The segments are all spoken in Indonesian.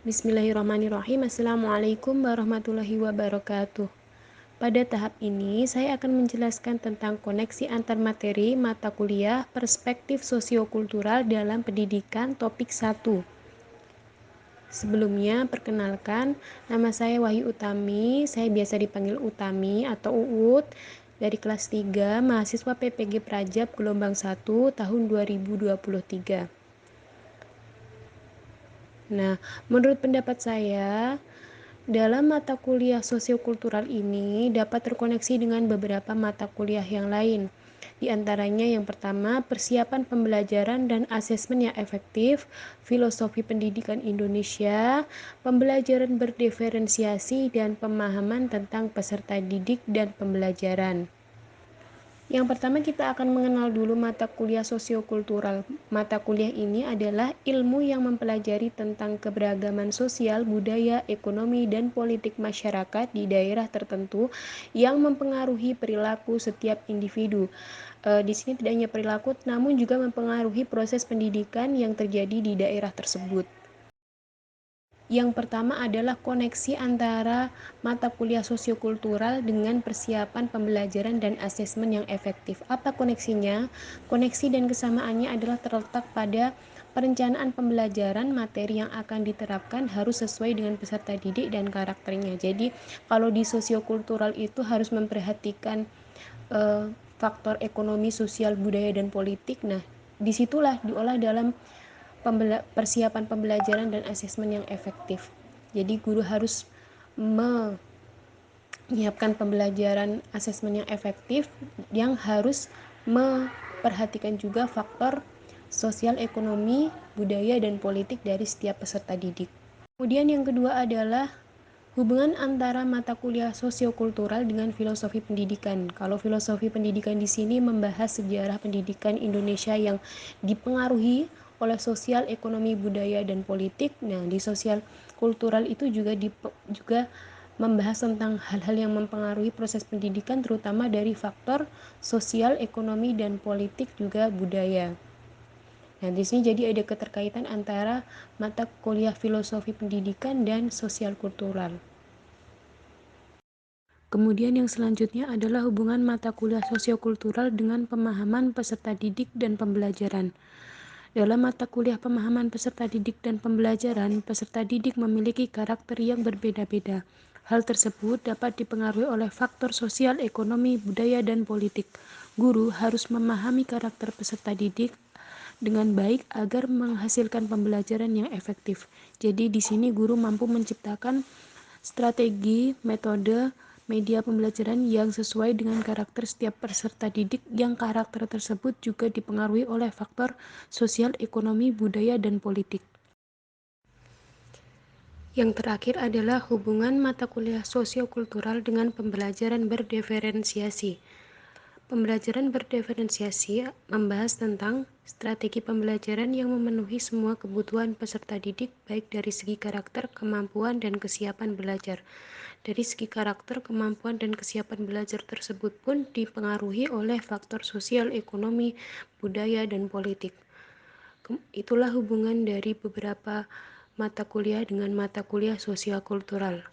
Bismillahirrahmanirrahim. Assalamualaikum warahmatullahi wabarakatuh. Pada tahap ini, saya akan menjelaskan tentang koneksi antar materi mata kuliah perspektif sosiokultural dalam pendidikan topik 1. Sebelumnya, perkenalkan, nama saya Wahyu Utami, saya biasa dipanggil Utami atau Uut, dari kelas 3, mahasiswa PPG Prajab gelombang 1 tahun 2023. Nah, menurut pendapat saya, dalam mata kuliah sosiokultural ini dapat terkoneksi dengan beberapa mata kuliah yang lain. Di antaranya yang pertama, persiapan pembelajaran dan asesmen yang efektif, filosofi pendidikan Indonesia, pembelajaran berdiferensiasi, dan pemahaman tentang peserta didik dan pembelajaran. Yang pertama kita akan mengenal dulu mata kuliah sosiokultural. Mata kuliah ini adalah ilmu yang mempelajari tentang keberagaman sosial, budaya, ekonomi, dan politik masyarakat di daerah tertentu yang mempengaruhi perilaku setiap individu. Di sini tidak hanya perilaku, namun juga mempengaruhi proses pendidikan yang terjadi di daerah tersebut. Yang pertama adalah koneksi antara mata kuliah sosiokultural dengan persiapan pembelajaran dan asesmen yang efektif. Apa koneksinya? Koneksi dan kesamaannya adalah terletak pada perencanaan pembelajaran materi yang akan diterapkan harus sesuai dengan peserta didik dan karakternya. Jadi, kalau di sosiokultural itu harus memperhatikan faktor ekonomi, sosial, budaya, dan politik. Nah, disitulah diolah dalam persiapan pembelajaran dan asesmen yang efektif. Jadi guru harus menyiapkan pembelajaran asesmen yang efektif yang harus memperhatikan juga faktor sosial, ekonomi, budaya, dan politik dari setiap peserta didik. Kemudian yang kedua adalah hubungan antara mata kuliah sosiokultural dengan filosofi pendidikan. Kalau filosofi pendidikan di sini membahas sejarah pendidikan Indonesia yang dipengaruhi oleh sosial, ekonomi, budaya, dan politik. Nah, di sosial kultural itu juga membahas tentang hal-hal yang mempengaruhi proses pendidikan, terutama dari faktor sosial, ekonomi, dan politik juga budaya. Nah, di sini jadi ada keterkaitan antara mata kuliah filosofi pendidikan dan sosial kultural. Kemudian yang selanjutnya adalah hubungan mata kuliah sosiokultural dengan pemahaman peserta didik dan pembelajaran. Dalam mata kuliah pemahaman peserta didik dan pembelajaran, peserta didik memiliki karakter yang berbeda-beda. Hal tersebut dapat dipengaruhi oleh faktor sosial, ekonomi, budaya, dan politik. Guru harus memahami karakter peserta didik dengan baik agar menghasilkan pembelajaran yang efektif. Jadi di sini guru mampu menciptakan strategi, metode, media pembelajaran yang sesuai dengan karakter setiap peserta didik yang karakter tersebut juga dipengaruhi oleh faktor sosial, ekonomi, budaya, dan politik. Yang terakhir adalah hubungan mata kuliah sosiokultural dengan pembelajaran berdiferensiasi. Pembelajaran berdiferensiasi membahas tentang strategi pembelajaran yang memenuhi semua kebutuhan peserta didik baik dari segi karakter, kemampuan, dan kesiapan belajar. Dari segi karakter, kemampuan, dan kesiapan belajar tersebut pun dipengaruhi oleh faktor sosial, ekonomi, budaya, dan politik. Itulah hubungan dari beberapa mata kuliah dengan mata kuliah sosial kultural.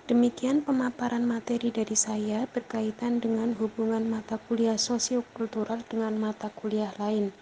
Demikian pemaparan materi dari saya berkaitan dengan hubungan mata kuliah sosiokultural dengan mata kuliah lain.